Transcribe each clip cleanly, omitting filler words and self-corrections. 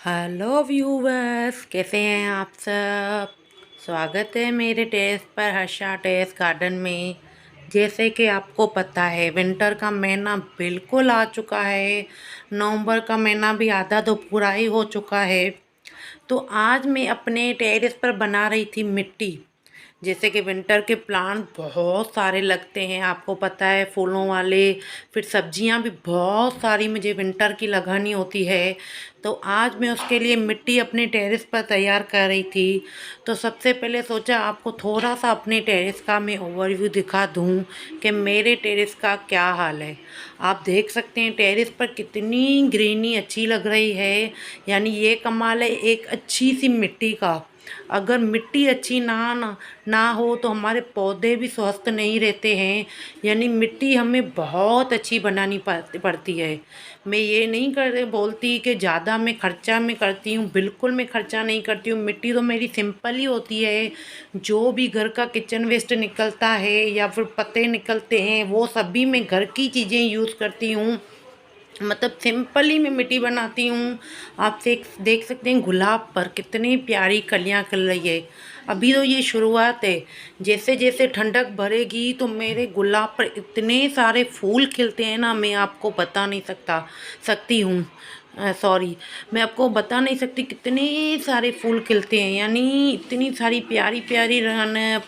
Hello viewers, कैसे हैं आप सब। स्वागत है मेरे टेरेस पर, हर्षा टेरेस गार्डन में। जैसे कि आपको पता है, विंटर का महीना बिल्कुल आ चुका है। नवंबर का महीना भी आधा तो पूरा ही हो चुका है। तो आज मैं अपने टेरेस पर बना रही थी मिट्टी। जैसे कि विंटर के प्लांट बहुत सारे लगते हैं, आपको पता है, फूलों वाले। फिर सब्जियां भी बहुत सारी मुझे विंटर की लगानी होती है। तो आज मैं उसके लिए मिट्टी अपने टेरेस पर तैयार कर रही थी। तो सबसे पहले सोचा आपको थोड़ा सा अपने टेरेस का मैं ओवरव्यू दिखा दूं कि मेरे टेरेस का क्या हाल है। आप देख सकते हैं टेरेस पर कितनी ग्रीनी अच्छी लग रही है। यानी ये कमाल है एक अच्छी सी मिट्टी का। अगर मिट्टी अच्छी ना हो तो हमारे पौधे भी स्वस्थ नहीं रहते हैं। यानी मिट्टी हमें बहुत अच्छी बनानी पड़ती है। मैं ये नहीं कर बोलती कि ज़्यादा मैं करती हूँ, बिल्कुल मैं खर्चा नहीं करती हूँ। मिट्टी तो मेरी सिंपल ही होती है। जो भी घर का किचन वेस्ट निकलता है या फिर पत्ते निकलते हैं, वो सभी मैं घर की चीज़ें यूज़ करती हूँ। मतलब सिंपल ही मैं मिट्टी बनाती हूँ। आप देख सकते हैं गुलाब पर कितनी प्यारी कलियाँ खिल रही है। अभी तो ये शुरुआत है। जैसे जैसे ठंडक बढ़ेगी तो मेरे गुलाब पर इतने सारे फूल खिलते हैं ना, मैं आपको बता नहीं सकती हूँ। सॉरी, मैं आपको बता नहीं सकती कितने सारे फूल खिलते हैं। यानी इतनी सारी प्यारी प्यारी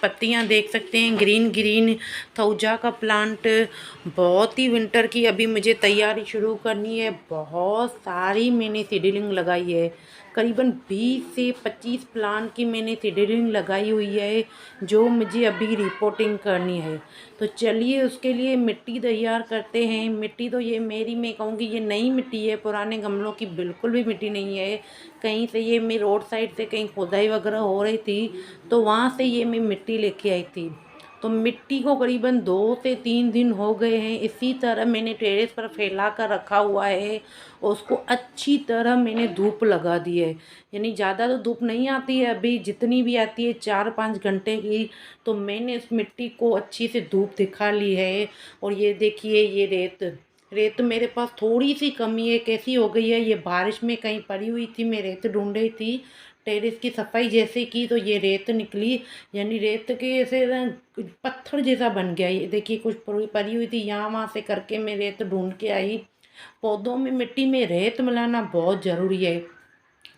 पत्तियां देख सकते हैं, ग्रीन ग्रीन। थौजा का प्लांट बहुत ही विंटर की अभी मुझे तैयारी शुरू करनी है। बहुत सारी मैंने सीडलिंग लगाई है, करीबन 20 से 25 प्लांट की मैंने सीडलिंग लगाई हुई है, जो मुझे अभी रिपोर्टिंग करनी है। तो चलिए उसके लिए मिट्टी तैयार करते हैं। मिट्टी तो ये मेरी, मैं कहूँगी ये नई मिट्टी है, पुराने गमलों की बिल्कुल भी मिट्टी नहीं है। कहीं से ये मैं रोड साइड से कहीं खुदाई वगैरह हो रही थी, तो वहाँ से ये मैं मिट्टी लेके आई थी। तो मिट्टी को करीबन 2 से 3 दिन हो गए हैं, इसी तरह मैंने टेरेस पर फैला कर रखा हुआ है। और उसको अच्छी तरह मैंने धूप लगा दी है। यानी ज़्यादा तो धूप नहीं आती है अभी, जितनी भी आती है 4-5 घंटे की। तो मैंने उस मिट्टी को अच्छी से धूप दिखा ली है। और ये देखिए, ये रेत रेत मेरे पास थोड़ी सी कमी है, कैसी हो गई है, ये बारिश में कहीं पड़ी हुई थी, मैं रेत ढूंढ रही थी। टेरेस की सफाई जैसे की तो ये रेत निकली। यानी रेत के ऐसे ना पत्थर जैसा बन गया। ये देखिए कुछ पड़ी हुई थी, यहाँ वहाँ से करके मैं रेत ढूंढ के आई। पौधों में मिट्टी में रेत मिलाना बहुत ज़रूरी है।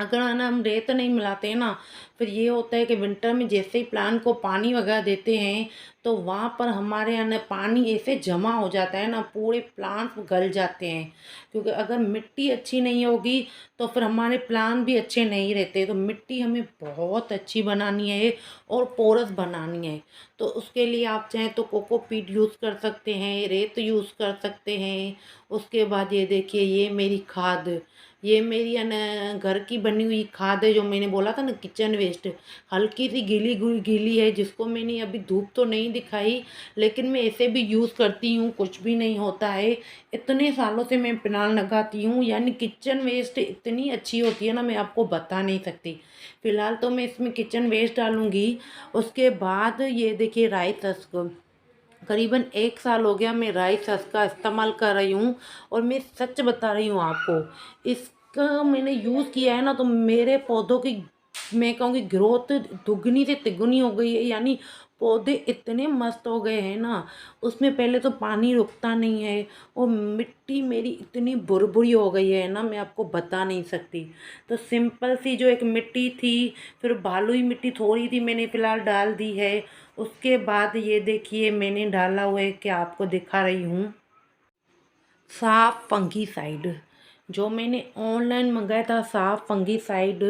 अगर है ना हम रेत नहीं मिलाते हैं ना, फिर ये होता है कि विंटर में जैसे ही प्लांट को पानी वगैरह देते हैं, तो वहाँ पर हमारे यहाँ ना पानी ऐसे जमा हो जाता है ना, पूरे प्लांट गल जाते हैं। क्योंकि अगर मिट्टी अच्छी नहीं होगी तो फिर हमारे प्लांट भी अच्छे नहीं रहते। तो मिट्टी हमें बहुत अच्छी बनानी है और पोरस बनानी है। तो उसके लिए आप चाहें तो कोकोपीट यूज़ कर सकते हैं, रेत यूज़ कर सकते हैं। उसके बाद ये देखिए, ये मेरी खाद, ये मेरी है ना घर की बनी हुई खाद है, जो मैंने बोला था ना किचन वेस्ट। हल्की सी गीली है, जिसको मैंने अभी धूप तो नहीं दिखाई, लेकिन मैं ऐसे भी यूज़ करती हूँ, कुछ भी नहीं होता है। इतने सालों से मैं फिनाल लगाती हूँ। यानी किचन वेस्ट इतनी अच्छी होती है ना, मैं आपको बता नहीं सकती। फिलहाल तो मैं इसमें किचन वेस्ट डालूंगी। उसके बाद ये देखिए राइस हस्क, करीबन 1 साल हो गया मैं राइस हस्क का इस्तेमाल कर रही हूँ। और मैं सच बता रही हूँ आपको, इसका मैंने यूज़ किया है ना, तो मेरे पौधों की, मैं कहूँगी, ग्रोथ दुगनी से तिगुनी हो गई है। यानी पौधे इतने मस्त हो गए हैं ना। उसमें पहले तो पानी रुकता नहीं है, और मिट्टी मेरी इतनी बुरबुरी हो गई है ना, मैं आपको बता नहीं सकती। तो सिंपल सी जो एक मिट्टी थी, फिर बालुई मिट्टी थोड़ी थी मैंने फ़िलहाल डाल दी है। उसके बाद ये देखिए मैंने डाला हुआ है, क्या आपको दिखा रही हूँ, साफ फंगीसाइड। जो मैंने ऑनलाइन मंगाया था, साफ फंगीसाइड।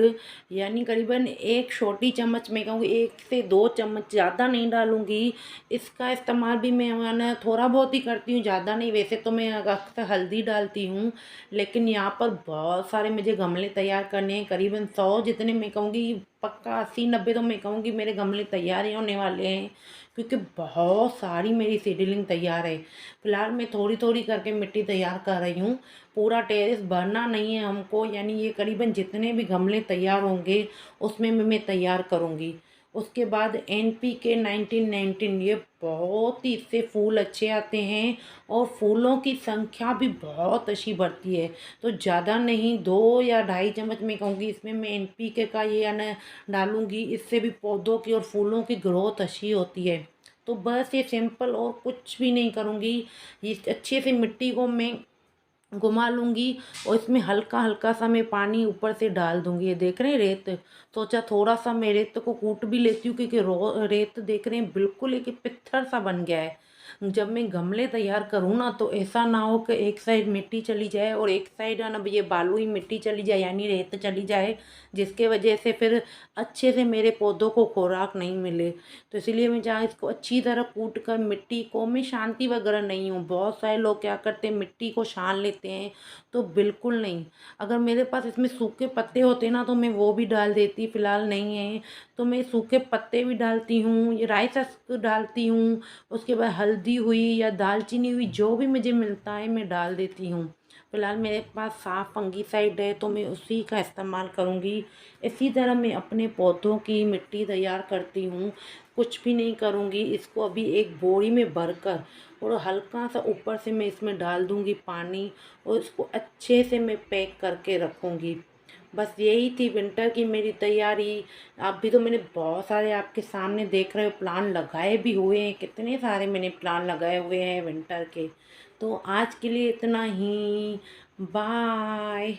यानी करीबन एक छोटी चम्मच, मैं कहूँगी 1 से 2 चम्मच, ज़्यादा नहीं डालूँगी। इसका इस्तेमाल भी मैंने थोड़ा बहुत ही करती हूँ, ज़्यादा नहीं। वैसे तो मैं अक्सर हल्दी डालती हूँ, लेकिन यहाँ पर बहुत सारे मुझे गमले तैयार करने हैं, करीबन 100 जितने, मैं कहूँगी पक्का 80-90 तो मैं कहूँगी मेरे गमले तैयार ही होने वाले हैं। क्योंकि बहुत सारी मेरी सीडलिंग तैयार है। फिलहाल मैं थोड़ी थोड़ी करके मिट्टी तैयार कर रही हूँ। पूरा टेरेस भरना नहीं है हमको। यानी ये करीबन जितने भी गमले तैयार होंगे उसमें मैं तैयार करूँगी। उसके बाद NPK 1919, ये बहुत ही इससे फूल अच्छे आते हैं और फूलों की संख्या भी बहुत अच्छी बढ़ती है। तो ज़्यादा नहीं, 2 या 2.5 चम्मच मैं कहूँगी इसमें मैं NPK का ये न डालूँगी। इससे भी पौधों की और फूलों की ग्रोथ अच्छी होती है। तो बस ये सिंपल और कुछ भी नहीं करूँगी। ये अच्छे से मिट्टी को मैं घुमा लूँगी और इसमें हल्का हल्का सा मैं पानी ऊपर से डाल दूँगी। ये देख रहे हैं रेत, सोचा थोड़ा सा मैं रेत को कूट भी लेती हूँ, क्योंकि रो रेत देख रहे हैं बिल्कुल एक पत्थर सा बन गया है। जब मैं गमले तैयार करूँ ना, तो ऐसा ना हो कि एक साइड मिट्टी चली जाए और एक साइड है ना ये बालू ही मिट्टी चली जाए, यानी रेत चली जाए, जिसके वजह से फिर अच्छे से मेरे पौधों को खुराक नहीं मिले। तो इसीलिए मैं जहाँ इसको अच्छी तरह कूट कर मिट्टी को, मैं शांति वगैरह नहीं हूँ। बहुत सारे लोग क्या करते हैं, मिट्टी को छान लेते हैं, तो बिल्कुल नहीं। अगर मेरे पास इसमें सूखे पत्ते होते ना, तो मैं वो भी डाल देती, फ़िलहाल नहीं है। तो मैं सूखे पत्ते भी डालती हूँ, ये राई सस्क डालती हूँ, उसके बाद हल्दी हुई या दालचीनी हुई, जो भी मुझे मिलता है मैं डाल देती हूँ। फ़िलहाल मेरे पास साफ फंगीसाइड है, तो मैं उसी का इस्तेमाल करूँगी। इसी तरह मैं अपने पौधों की मिट्टी तैयार करती हूँ। कुछ भी नहीं करूँगी, इसको अभी एक बोरी में भरकर और हल्का सा ऊपर से मैं इसमें डाल दूँगी पानी और इसको अच्छे से मैं पैक करके रखूँगी। बस यही थी विंटर की मेरी तैयारी। अभी तो मैंने बहुत सारे आपके सामने देख रहे हो प्लान लगाए भी हुए हैं, कितने सारे मैंने प्लान लगाए हुए हैं विंटर के। तो आज के लिए इतना ही। बाय।